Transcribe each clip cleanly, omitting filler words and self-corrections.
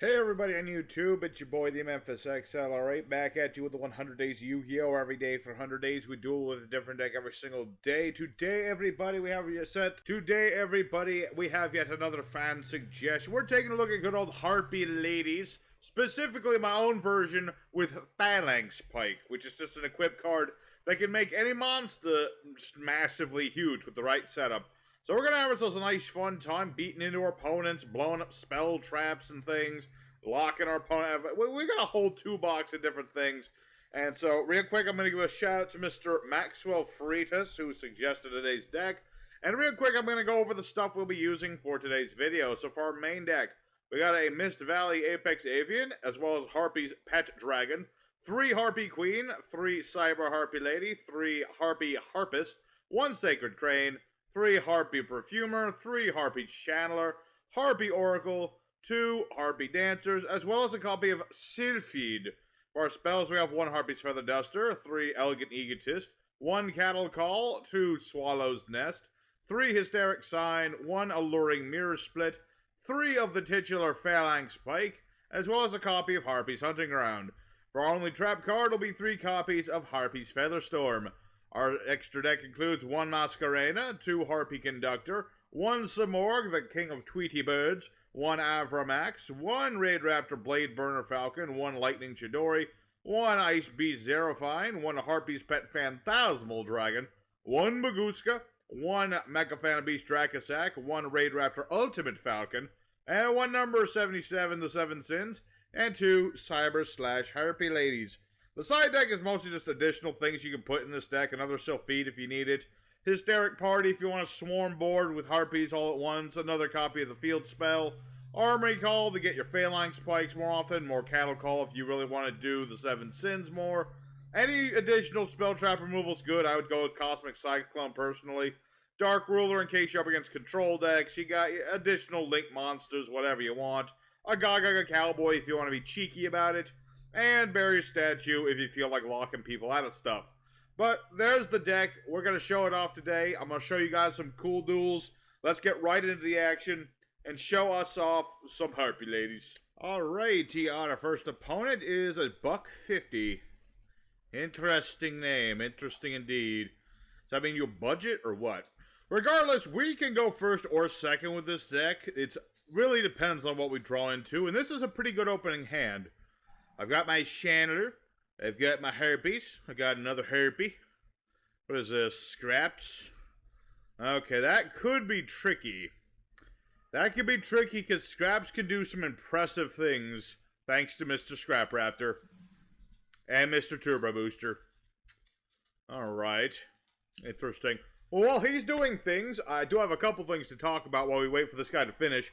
Hey everybody on YouTube, it's your boy the Memphis XLR8 back at you with the 100 days Yu-Gi-Oh! Every day for 100 days. We duel with a different deck every single day. Today everybody we have yet another fan suggestion. We're taking a look at good old Harpie Ladies, specifically my own version with Phalanx Pike, which is just an equipped card that can make any monster massively huge with the right setup. So we're going to have ourselves a nice fun time beating into our opponents, blowing up spell traps and things, locking our opponent. We got a whole toolbox of different things. And so real quick, I'm going to give a shout out to Mr. Maxwell Freitas, who suggested today's deck. And real quick, I'm going to go over the stuff we'll be using for today's video. So for our main deck, we got a Mist Valley Apex Avian, as well as Harpie's Pet Dragon, 3 Harpie Queen, 3 Cyber Harpie Lady, 3 Harpie Harpist, 1 Sacred Crane, 3 Harpie Perfumer, 3 Harpie Channeler, Harpie Oracle, 2 Harpie Dancers, as well as a copy of Sylphid. For our spells, we have 1 Harpie's Feather Duster, 3 Elegant Egotist, 1 Cattle Call, 2 Swallow's Nest, 3 Hysteric Sign, 1 Alluring Mirror Split, 3 of the titular Phalanx Pike, as well as a copy of Harpie's Hunting Ground. For our only trap card will be 3 copies of Harpie's Feather Storm. Our extra deck includes 1 Masquerena, 2 Harpie Conductor, 1 Samorg, the King of Tweety Birds, 1 Avramax, 1 Raid Raptor Blade Burner Falcon, 1 Lightning Chidori, 1 Ice Beast Zerofine, 1 Harpie's Pet Phantasmal Dragon, 1 Maguska, 1 Mecha Phantom Beast Dracosac, 1 Raid Raptor Ultimate Falcon, and 1 number 77, the 7 Sins, and 2 Cyber/Harpie Ladies. The side deck is mostly just additional things you can put in this deck, another Sylphid if you need it, Hysteric Party if you want to swarm board with Harpies all at once, another copy of the Field Spell, Armory Call to get your Phalanx Pikes more often, more Cattle Call if you really want to do the 7 Sins more. Any additional spell trap removal is good. I would go with Cosmic Cyclone personally. Dark Ruler in case you're up against control decks. You got additional Link monsters, whatever you want. A Gaga Cowboy if you want to be cheeky about it. And Barrier Statue if you feel like locking people out of stuff. But there's the deck. We're going to show it off today. I'm going to show you guys some cool duels. Let's get right into the action and show us off some Harpie Ladies. Alright, our first opponent is a $1.50. Interesting name. Interesting indeed. Does that mean you budget or what? Regardless, we can go first or second with this deck. It really depends on what we draw into. And this is a pretty good opening hand. I've got my Channeler. I've got my Harpies. I got another Harpie. What is this? Scraps. Okay, that could be tricky. That could be tricky because Scraps can do some impressive things thanks to Mr. Scrap Raptor and Mr. Turbo Booster. Alright. Interesting. Well, while he's doing things, I do have a couple things to talk about while we wait for this guy to finish.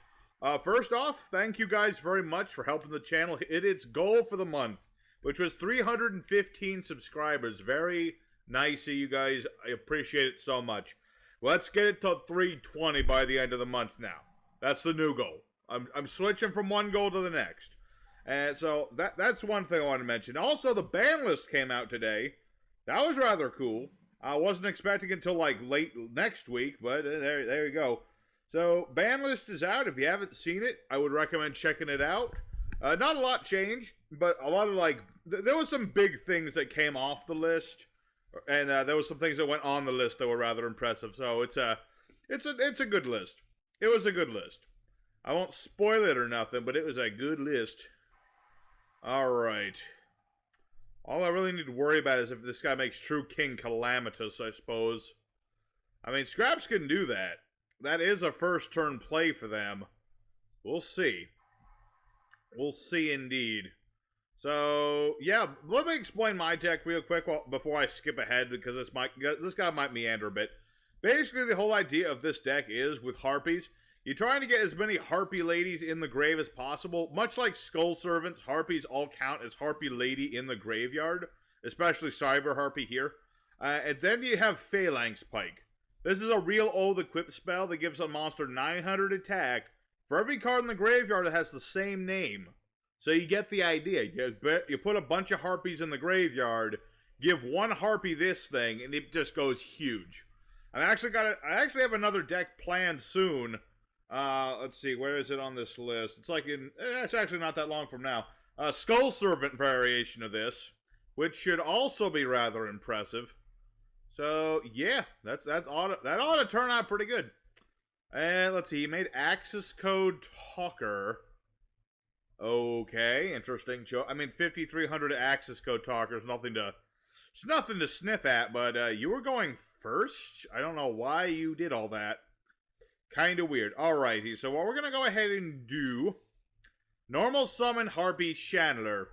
First off, thank you guys very much for helping the channel hit its goal for the month, which was 315 subscribers. Very nice of you guys. I appreciate it so much. Let's get it to 320 by the end of the month now. That's the new goal. I'm switching from one goal to the next. And so that's one thing I want to mention. Also, the ban list came out today. That was rather cool. I wasn't expecting it until like late next week, but there you go. So, ban list is out. If you haven't seen it, I would recommend checking it out. Not a lot changed, but a lot of there was some big things that came off the list, and there was some things that went on the list that were rather impressive. So it's a good list. It was a good list. I won't spoil it or nothing, but it was a good list. All right. All I really need to worry about is if this guy makes True King Calamitous, I suppose. I mean, Scraps can do that. That is a first turn play for them. We'll see. We'll see indeed. So, yeah, let me explain my deck real quick before I skip ahead, because this guy might meander a bit. Basically, the whole idea of this deck is, with Harpies, you're trying to get as many Harpie Ladies in the grave as possible. Much like Skull Servants, Harpies all count as Harpie Lady in the graveyard, especially Cyber Harpie here. And then you have Phalanx Pike. This is a real old equip spell that gives a monster 900 attack for every card in the graveyard that has the same name. So you get the idea. You put a bunch of Harpies in the graveyard, give one Harpie this thing, and it just goes huge. I actually have another deck planned soon Let's see, where is it on this list? It's like in, it's actually not that long from now. Skull Servant variation of this, which should also be rather impressive. So yeah, that ought to turn out pretty good. And let's see, he made access code talker. Okay, interesting. I mean, 5,300 access code talkers, it's nothing to sniff at. But you were going first. I don't know why you did all that. Kind of weird. Alrighty, so what we're gonna go ahead and do: normal summon Harpie Channeler.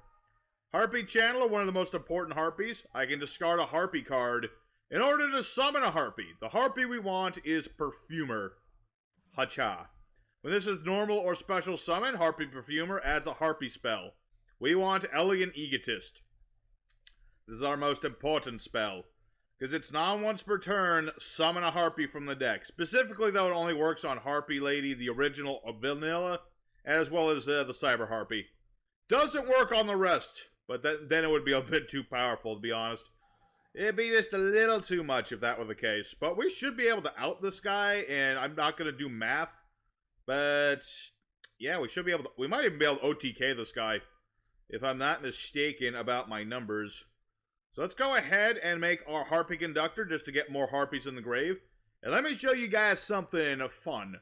Harpie Channeler, one of the most important Harpies. I can discard a Harpie card in order to summon a Harpie. The Harpie we want is Perfumer. Hacha. When this is normal or special summon, Harpie Perfumer adds a Harpie spell. We want Elegant Egotist. This is our most important spell, because it's non-once per turn, summon a Harpie from the deck. Specifically, though, it only works on Harpie Lady, the original vanilla, as well as the Cyber Harpie. Doesn't work on the rest, but then it would be a bit too powerful, to be honest. It'd be just a little too much if that were the case. But we should be able to out this guy, and I'm not going to do math. But, yeah, we should be able to... We might even be able to OTK this guy, if I'm not mistaken about my numbers. So let's go ahead and make our Harpie Conductor just to get more Harpies in the grave. And let me show you guys something fun.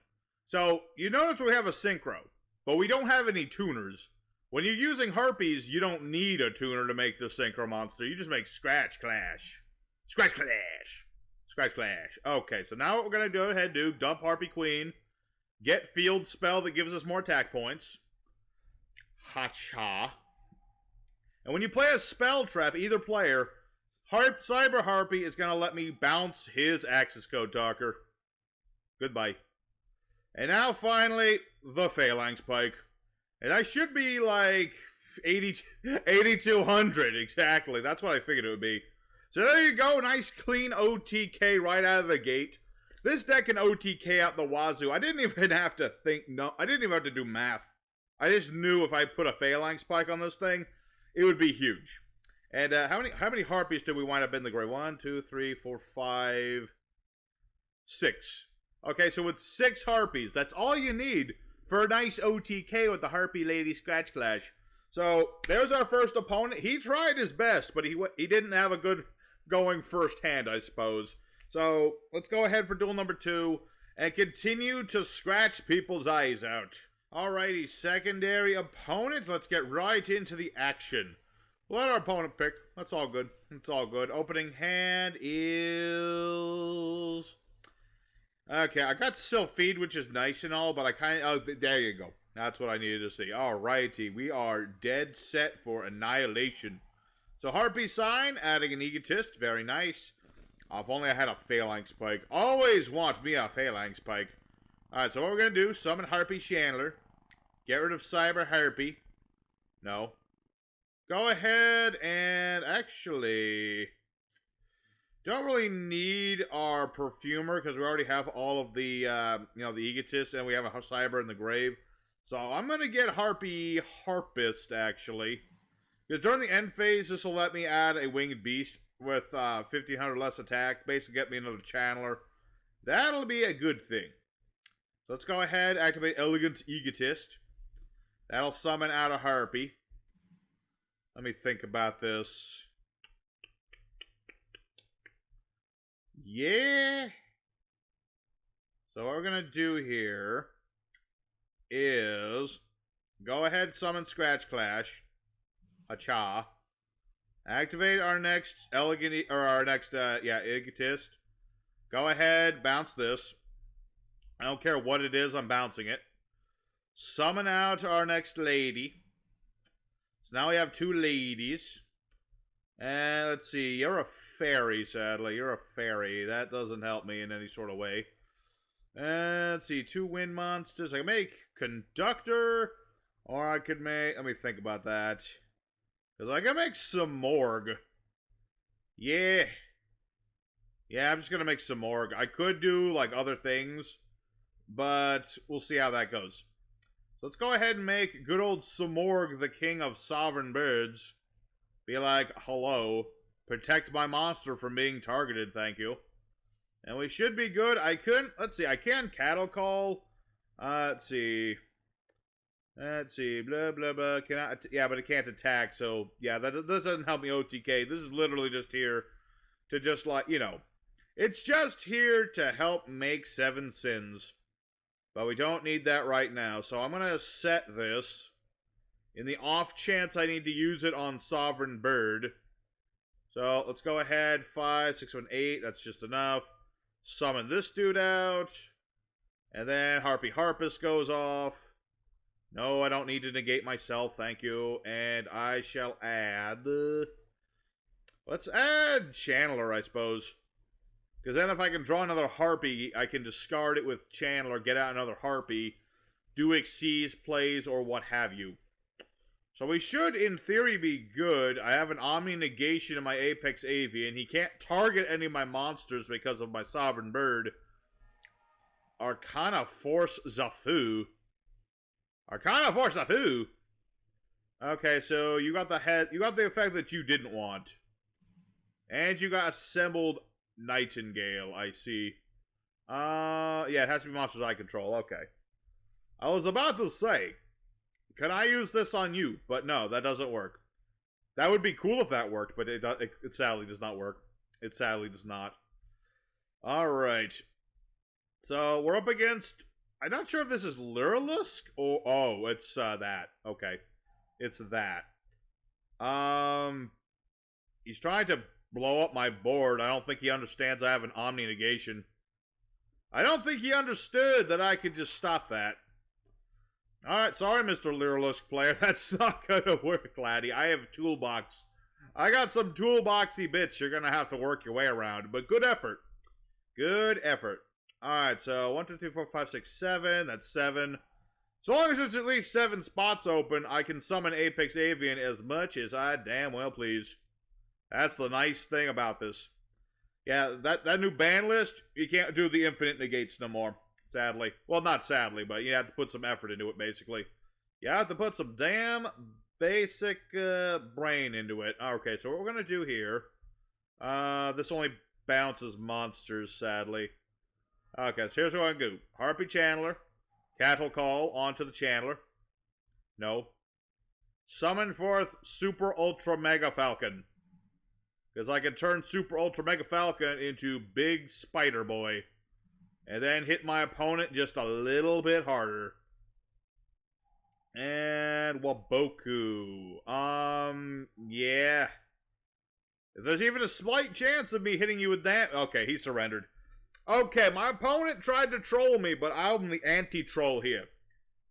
So, you notice we have a Synchro, but we don't have any tuners. When you're using Harpies, you don't need a tuner to make the Synchro monster. You just make Scratch Clash. Scratch Clash. Scratch Clash. Okay, so now what we're going to go ahead and do, dump Harpie Queen. Get Field Spell that gives us more attack points. Hacha. And when you play a Spell Trap, either player, Cyber Harpie is going to let me bounce his Access Code Talker. Goodbye. And now, finally, the Phalanx Pike. And I should be like 8,200, exactly. That's what I figured it would be. So there you go, nice clean OTK right out of the gate. This deck can OTK out the wazoo. I didn't even have to think, I didn't even have to do math. I just knew if I put a Phalanx Pike on this thing, it would be huge. And how many Harpies did we wind up in the grave? 1, 2, 3, 4, 5, 6. Okay, so with 6 Harpies, that's all you need for a nice OTK with the Harpie Lady Scratch Clash. So there's our first opponent. He tried his best, but he didn't have a good going first hand, I suppose. So let's go ahead for duel number 2 and continue to scratch people's eyes out. Alrighty, secondary opponents. Let's get right into the action. We'll let our opponent pick. That's all good. It's all good. Opening hand is... Okay, I got Sylphide, which is nice and all, but I kind of... Oh, there you go. That's what I needed to see. Alrighty, we are dead set for Annihilation. So Harpie Sign, adding an Egotist. Very nice. If only I had a Phalanx Pike. Always want me a Phalanx Pike. Alright, so what we're going to do, summon Harpie Chandler. Get rid of Cyber Harpie. No. Go ahead and actually... Don't really need our Perfumer because we already have all of the, the Egotists, and we have a Cyber in the grave. So I'm going to get Harpie Harpist, actually. Because during the end phase, this will let me add a Winged Beast with 1,500 less attack. Basically get me another Channeler. That'll be a good thing. So let's go ahead, activate Elegant Egotist. That'll summon out a Harpie. Let me think about this. Yeah. So what we're going to do here is go ahead, summon Scratch Clash. Hacha. Activate our next Egotist. Go ahead, bounce this. I don't care what it is, I'm bouncing it. Summon out our next lady. So now we have 2 ladies. And let's see, you're a fairy, sadly. You're a fairy. That doesn't help me in any sort of way. And let's see, 2 wind monsters. I can make Conductor, or I could make... Let me think about that. Because I can make Samorg. Yeah. Yeah, I'm just going to make Samorg. I could do, like, other things, but we'll see how that goes. So let's go ahead and make good old Samorg, the king of sovereign birds. Be like, hello. Protect my monster from being targeted, thank you. And we should be good. I couldn't... Let's see, I can Cattle Call. Let's see. Let's see. Blah, blah, blah. Yeah, but it can't attack, so... Yeah, this doesn't help me OTK. This is literally just here to just, like, you know... It's just here to help make 7 sins. But we don't need that right now, so I'm gonna set this... In the off chance I need to use it on Sovereign Bird. So, let's go ahead. 5, 6, 1, 8. That's just enough. Summon this dude out. And then Harpie Harpist goes off. No, I don't need to negate myself, thank you. And I shall add... let's add Channeler, I suppose. Because then if I can draw another Harpie, I can discard it with Channeler, get out another Harpie, do Xyz plays, or what have you. So we should, in theory, be good. I have an Omni Negation in my Apex Avian. He can't target any of my monsters because of my Sovereign Bird. Arcana Force Zafu. Arcana Force Zafu? Okay, so you got the effect that you didn't want. And you got Assembled Nightingale, I see. Yeah, it has to be monsters I control, okay. I was about to say, can I use this on you? But no, that doesn't work. That would be cool if that worked, but it sadly does not work. It sadly does not. Alright. So, we're up against... I'm not sure if this is Lyrilusc or... Oh, it's that. Okay. It's that. He's trying to blow up my board. I don't think he understands I have an Omni Negation. I don't think he understood that I could just stop that. Alright, sorry, Mr. Lyrilusc player. That's not gonna work, laddie. I have a toolbox. I got some toolboxy bits you're gonna have to work your way around. But good effort. Good effort. Alright, so 1, 2, 3, 4, 5, 6, 7. That's 7. So long as there's at least 7 spots open, I can summon Apex Avian as much as I damn well please. That's the nice thing about this. Yeah, that new ban list, you can't do the infinite negates no more. Sadly. Well, not sadly, but you have to put some effort into it, basically. You have to put some damn basic brain into it. Okay, so what we're going to do here... this only bounces monsters, sadly. Okay, so here's what I'm going to do. Harpie Channeler. Cattle Call onto the Channeler. No. Summon forth Super Ultra Mega Falcon. Because I can turn Super Ultra Mega Falcon into Big Spider Boy. And then hit my opponent just a little bit harder. And Waboku. Yeah. If there's even a slight chance of me hitting you with that... Okay, he surrendered. Okay, my opponent tried to troll me, but I'm the anti-troll here.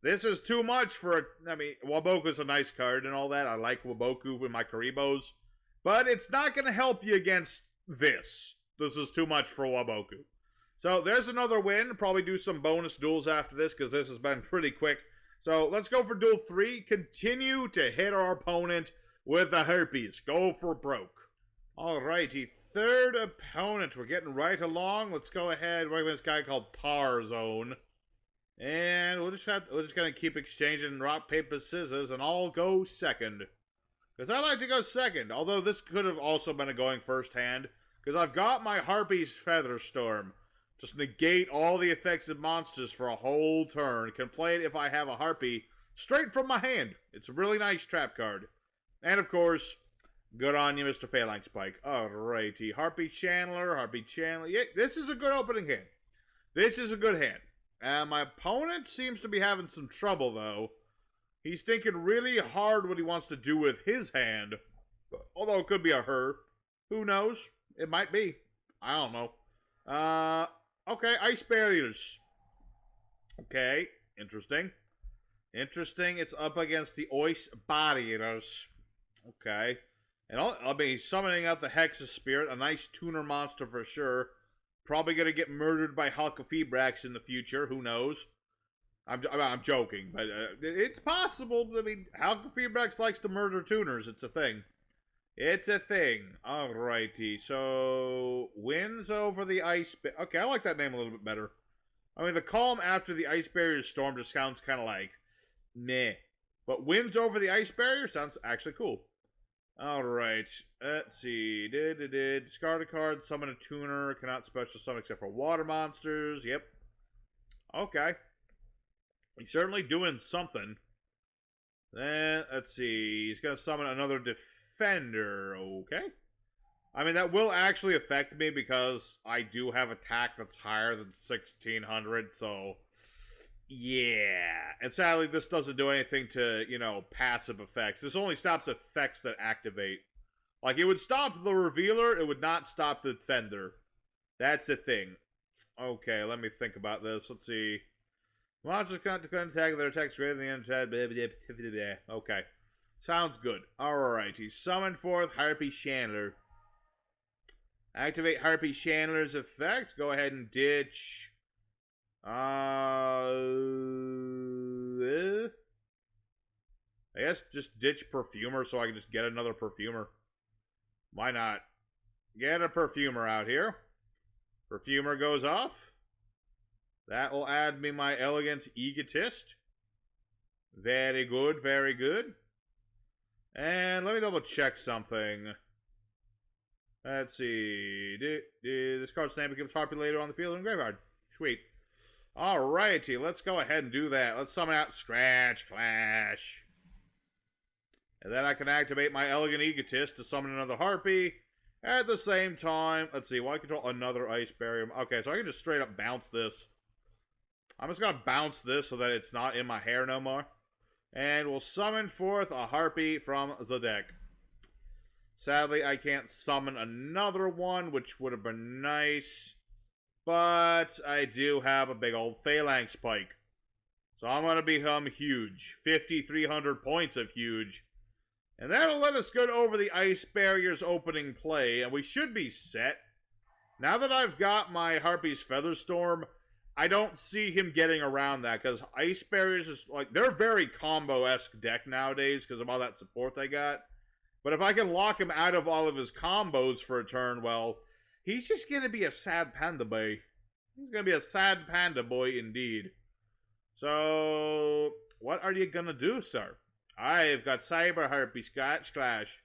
This is too much for... I mean, Waboku's a nice card and all that. I like Waboku with my Karibos. But it's not going to help you against this. This is too much for Waboku. So, there's another win. Probably do some bonus duels after this, because this has been pretty quick. So, let's go for duel 3. Continue to hit our opponent with the Harpies. Go for broke. Alrighty, third opponent. We're getting right along. Let's go ahead. We're with this guy called Parzone. And we're just going to keep exchanging rock, paper, scissors, and I'll go second. Because I like to go second. Although this could have also been a going first hand. Because I've got my Harpie's Featherstorm. Just negate all the effects of monsters for a whole turn. Can play it if I have a Harpie straight from my hand. It's a really nice trap card. And of course, good on you, Mr. Phalanx Pike. Alrighty. Harpie Channeler. Yeah, this is a good opening hand. This is a good hand. My opponent seems to be having some trouble, though. He's thinking really hard what he wants to do with his hand. Although it could be a her. Who knows? It might be. I don't know. Okay, Ice Barriers. Okay, interesting. Interesting, it's up against the Ice Barriers. Okay. And I'll be summoning out the Hexa Spirit, a nice tuner monster for sure. Probably gonna get murdered by Halkafibrax in the future, who knows. I'm joking, but it's possible. I mean, Halkafibrax likes to murder tuners, it's a thing. It's a thing. Alrighty, so... Wins over the Ice... Okay, I like that name a little bit better. I mean, the calm after the Ice Barrier Storm just sounds kind of like... Meh. But wins over the Ice Barrier sounds actually cool. Alright, let's see. Discard a card, summon a tuner, cannot special summon except for water monsters. Yep. Okay. He's certainly doing something. Then, let's see. He's going to summon another defender. Okay. I mean, that will actually affect me because I do have attack that's higher than 1600, so... Yeah. And sadly, this doesn't do anything to, you know, passive effects. This only stops effects that activate. Like, it would stop the Revealer, it would not stop the Defender. That's the thing. Okay, let me think about this. Let's see. Monsters cannot attack, their attacks greater than the attack. Okay. Sounds good. Alrighty. Summon forth Harpie Chandler. Activate Harpie Chandler's effect. Go ahead and ditch. I guess just ditch Perfumer so I can just get another Perfumer. Why not? Get a Perfumer out here. Perfumer goes off. That will add me my Elegant Egotist. Very good, very good. And let me double check something. Let's see. This card's name becomes Harpie later on the field in graveyard. Sweet. Alrighty, let's go ahead and do that. Let's summon out Scratch Clash. And then I can activate my Elegant Egotist to summon another Harpie. At the same time, let's see, I control another Ice Barrier. Okay, so I can just straight up bounce this. I'm just going to bounce this so that it's not in my hair no more. And we'll summon forth a Harpie from the deck. Sadly, I can't summon another one, which would have been nice. But I do have a big old Phalanx Pike. So I'm going to become huge. 5,300 points of huge. And that'll let us get over the Ice Barrier's opening play, and we should be set. Now that I've got my Harpie's Featherstorm, I don't see him getting around that, because Ice Barriers is, like, they're a very combo-esque deck nowadays, because of all that support they got. But if I can lock him out of all of his combos for a turn, well, he's just going to be a sad panda boy. He's going to be a sad panda boy indeed. So, what are you going to do, sir? I've got Cyber Harpie Scratch Clash.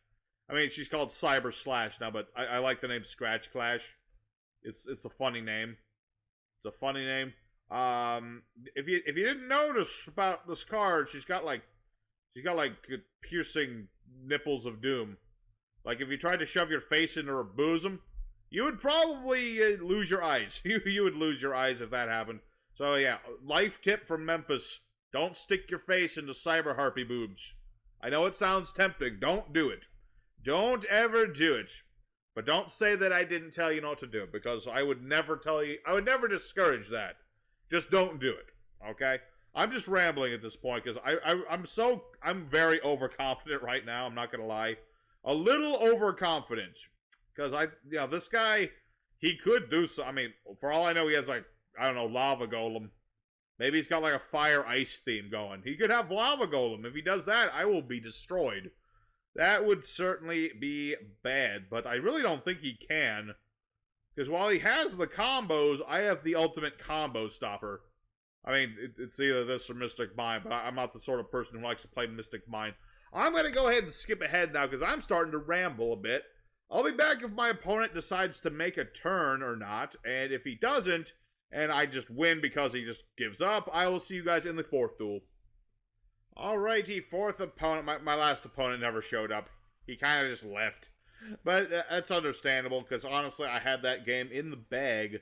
I mean, she's called Cyber Slash now, but I like the name Scratch Clash. It's a funny name. It's a funny name. If you didn't notice about this card, she's got like piercing nipples of doom. Like if you tried to shove your face into her bosom, you would probably lose your eyes. You would lose your eyes if that happened. So yeah, life tip from Memphis. Don't stick your face into Cyber Harpie boobs. I know it sounds tempting. Don't do it. Don't ever do it. But don't say that I didn't tell you not to do it, because I would never tell you. I would never discourage that. Just don't do it. Okay? I'm just rambling at this point because I'm very overconfident right now. I'm not gonna lie, a little overconfident because this guy, he could do so. I mean, for all I know, he has like, I don't know, Lava Golem. Maybe he's got like a fire ice theme going. He could have Lava Golem. If he does that, I will be destroyed. That would certainly be bad, but I really don't think he can. Because while he has the combos, I have the ultimate combo stopper. I mean, it's either this or Mystic Mine, but I'm not the sort of person who likes to play Mystic Mine. I'm going to go ahead and skip ahead now because I'm starting to ramble a bit. I'll be back if my opponent decides to make a turn or not, and if he doesn't, and I just win because he just gives up, I will see you guys in the fourth duel. Alrighty, fourth opponent. My last opponent never showed up. He kind of just left. But that's understandable, because honestly, I had that game in the bag.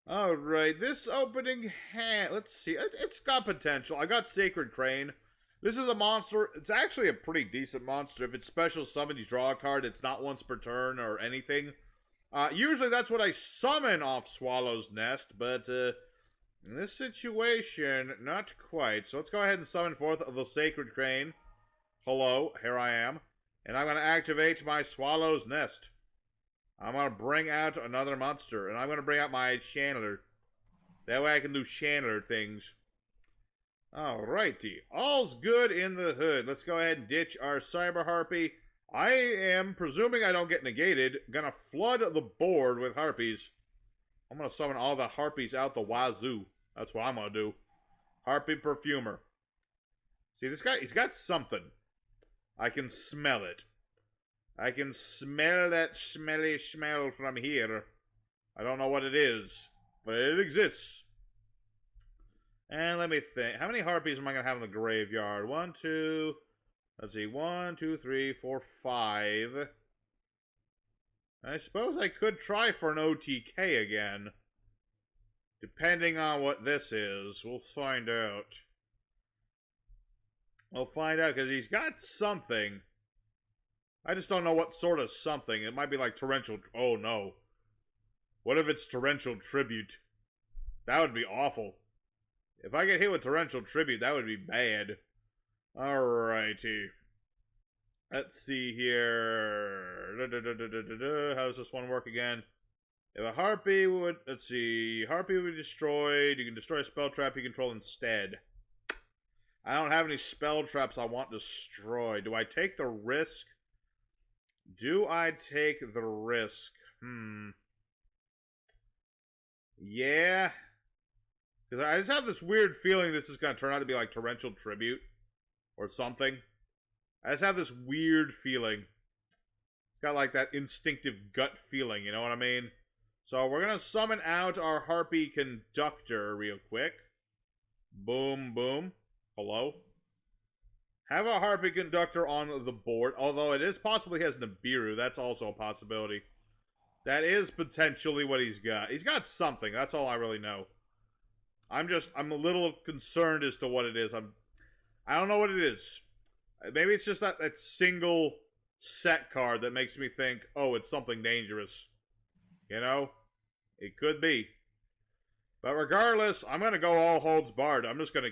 Alright, this opening hand, let's see, it's got potential. I got Sacred Crane. This is a monster. It's actually a pretty decent monster. If it's special summons, you draw a card. It's not once per turn or anything. Usually that's what I summon off Swallow's Nest, but in this situation, not quite. So let's go ahead and summon forth the Sacred Crane. Hello, here I am. And I'm going to activate my Swallow's Nest. I'm going to bring out another monster, and I'm going to bring out my Chandler. That way I can do Chandler things. Alrighty. All's good in the hood. Let's go ahead and ditch our Cyber Harpie. I am, presuming I don't get negated, going to flood the board with Harpies. I'm going to summon all the Harpies out the wazoo. That's what I'm going to do. Harpie Perfumer. See, this guy, he's got something. I can smell it. I can smell that smelly smell from here. I don't know what it is, but it exists. And let me think. How many harpies am I going to have in the graveyard? 1, 2... Let's see. 1, 2, 3, 4, 5. I suppose I could try for an OTK again. Depending on what this is. We'll find out. We'll find out, because he's got something. I just don't know what sort of something. It might be like torrential... Oh, no. What if it's torrential tribute? That would be awful. If I get hit with torrential tribute, that would be bad. Alrighty. Let's see here. How does this one work again? If a harpy would... Let's see. Harpy would be destroyed. You can destroy a spell trap you control instead. I don't have any spell traps I want destroyed. Do I take the risk? Do I take the risk? Yeah. Because I just have this weird feeling this is going to turn out to be like torrential tribute. Or something. I just have this weird feeling. It's got like that instinctive gut feeling, you know what I mean? So we're going to summon out our Harpie Conductor real quick. Boom, boom. Hello? Have a Harpie Conductor on the board. Although it is possible he has Nibiru. That's also a possibility. That is potentially what he's got. He's got something. That's all I really know. I'm a little concerned as to what it is. I don't know what it is. Maybe it's just that single set card that makes me think, oh, it's something dangerous. You know? It could be. But regardless, I'm gonna go all holds barred. I'm just gonna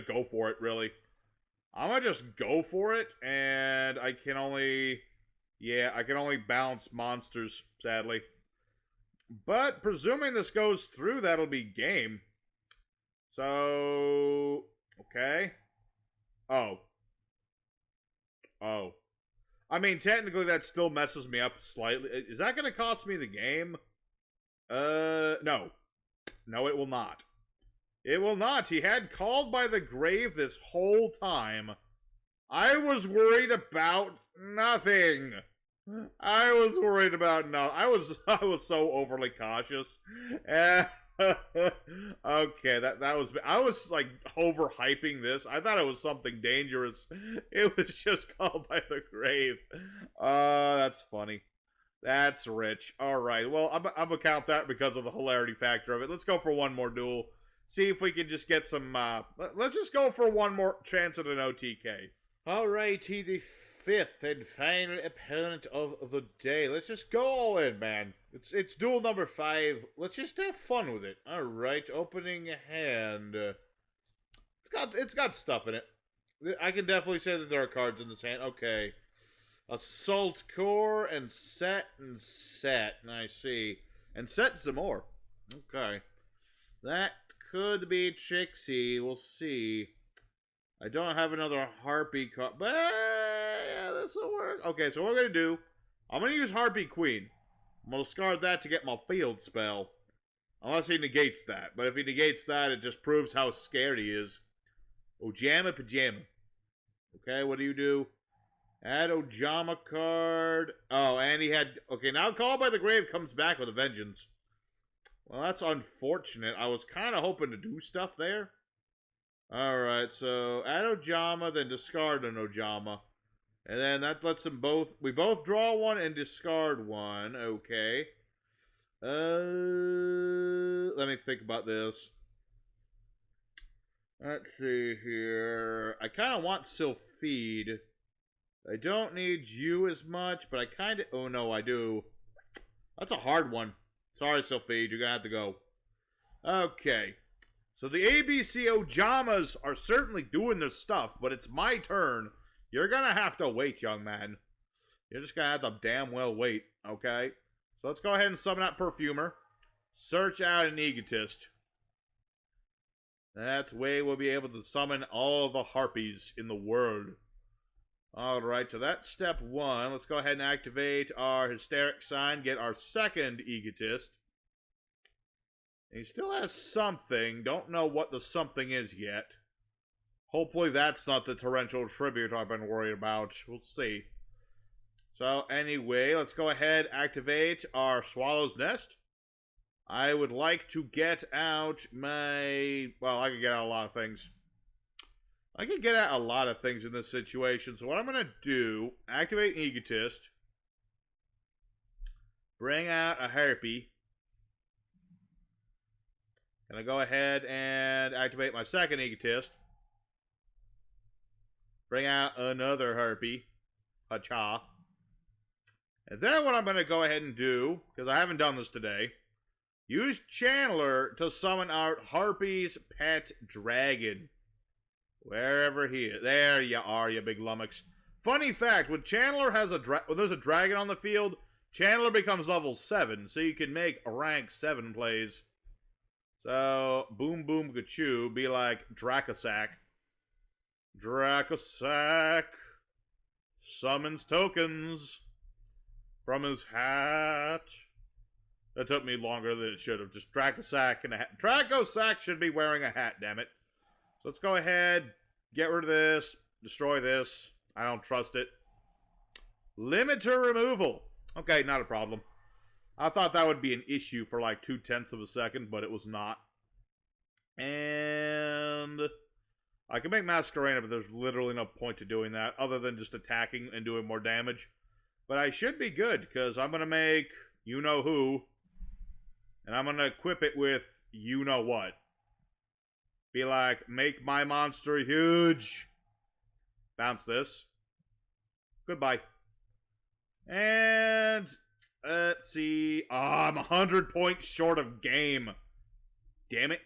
go for it, really. I'm gonna just go for it, and I can only bounce monsters, sadly. But presuming this goes through, that'll be game. So, okay. Oh. I mean, technically that still messes me up slightly. Is that going to cost me the game? No. No, it will not. It will not. He had Called by the Grave this whole time. I was worried about nothing. I was worried about no. I was so overly cautious. Okay, that was... I was, like, overhyping this. I thought it was something dangerous. It was just Called by the Grave. That's funny. That's rich. Alright, well, I'm gonna count that because of the hilarity factor of it. Let's go for one more duel. See if we can just get some, let's just go for one more chance at an OTK. Alrighty, the fifth and final opponent of the day. Let's just go all in, man. It's duel number 5. Let's just have fun with it. Alright, opening hand. It's got stuff in it. I can definitely say that there are cards in this hand. Okay. Assault Core and set. I see. And set some more. Okay. That could be tricksy. We'll see. I don't have another Harpie card. But yeah, this will work. Okay, so what we're going to do, I'm going to use Harpie Queen. I'm going to discard that to get my field spell. Unless he negates that. But if he negates that, it just proves how scared he is. Ojama Pajama. Okay, what do you do? Add Ojama card. Oh, and he had... Okay, now Called by the Grave comes back with a vengeance. Well, that's unfortunate. I was kind of hoping to do stuff there. Alright, so add Ojama, then discard an Ojama. And then that lets them both... We both draw one and discard one. Okay. Let me think about this. Let's see here. I kind of want Sylphide. I don't need you as much, but I kind of... Oh, no, I do. That's a hard one. Sorry, Sylphide. You're going to have to go. Okay. So the ABC Ojamas are certainly doing their stuff, but it's my turn. You're going to have to wait, young man. You're just going to have to damn well wait, okay? So let's go ahead and summon out Perfumer. Search out an Egotist. That way we'll be able to summon all the Harpies in the world. Alright, so that's step 1. Let's go ahead and activate our Hysteric Sign, get our second Egotist. He still has something. Don't know what the something is yet. Hopefully that's not the Torrential Tribute I've been worried about. We'll see. So, anyway, let's go ahead and activate our Swallow's Nest. I would like to get out my... Well, I could get out a lot of things. I can get out a lot of things in this situation. So what I'm going to do, activate an Egotist. Bring out a Harpie. Gonna go ahead and activate my second Egotist. Bring out another Harpie. Hacha. And then what I'm going to go ahead and do, because I haven't done this today, use Chandler to summon out Harpie's pet dragon. Wherever he is. There you are, you big lummox. Funny fact, when Chandler has when there's a dragon on the field, Chandler becomes level 7, so you can make a rank 7 plays. So, Boom Boom Gachoo be like Dracosack. Dracosack summons tokens from his hat. That took me longer than it should have. Just Dracosack and a hat. Dracosack should be wearing a hat, damn it. So let's go ahead, get rid of this, destroy this. I don't trust it. Limiter removal. Okay, not a problem. I thought that would be an issue for like 0.2 of a second, but it was not. And I can make Masquerena, but there's literally no point to doing that other than just attacking and doing more damage. But I should be good, because I'm going to make you-know-who, and I'm going to equip it with you-know-what. Be like, make my monster huge. Bounce this. Goodbye. And let's see. I'm 100 points short of game. Damn it.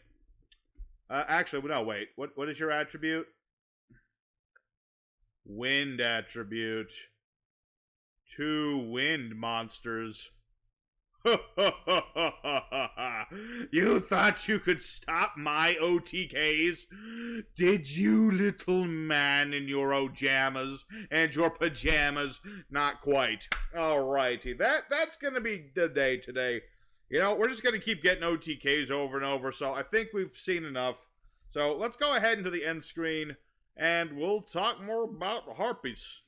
Actually, no, wait. What is your attribute? Wind attribute. 2 wind monsters. You thought you could stop my OTKs? Did you, little man in your Ojamas and your pajamas? Not quite. Alrighty, that's gonna be the day today. You know, we're just gonna keep getting OTKs over and over, so I think we've seen enough. So let's go ahead into the end screen, and we'll talk more about Harpies.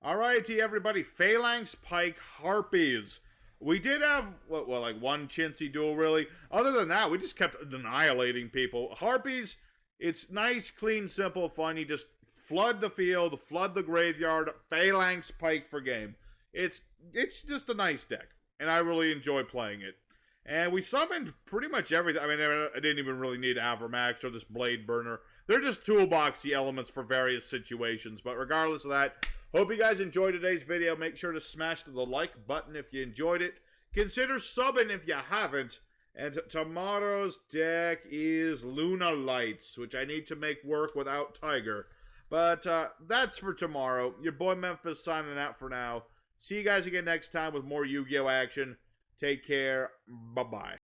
Alrighty, everybody, Phalanx Pike Harpies. We did have, well, like one chintzy duel, really. Other than that, we just kept annihilating people. Harpies, it's nice, clean, simple, fun. You just flood the field, flood the graveyard, Phalanx Pike for game. It's just a nice deck, and I really enjoy playing it. And we summoned pretty much everything. I mean, I didn't even really need Avermax or this Blade Burner. They're just toolboxy elements for various situations. But regardless of that, hope you guys enjoyed today's video. Make sure to smash the like button if you enjoyed it. Consider subbing if you haven't. And tomorrow's deck is Luna Lights, which I need to make work without Tiger. But that's for tomorrow. Your boy Memphis signing out for now. See you guys again next time with more Yu-Gi-Oh! Action. Take care. Bye-bye.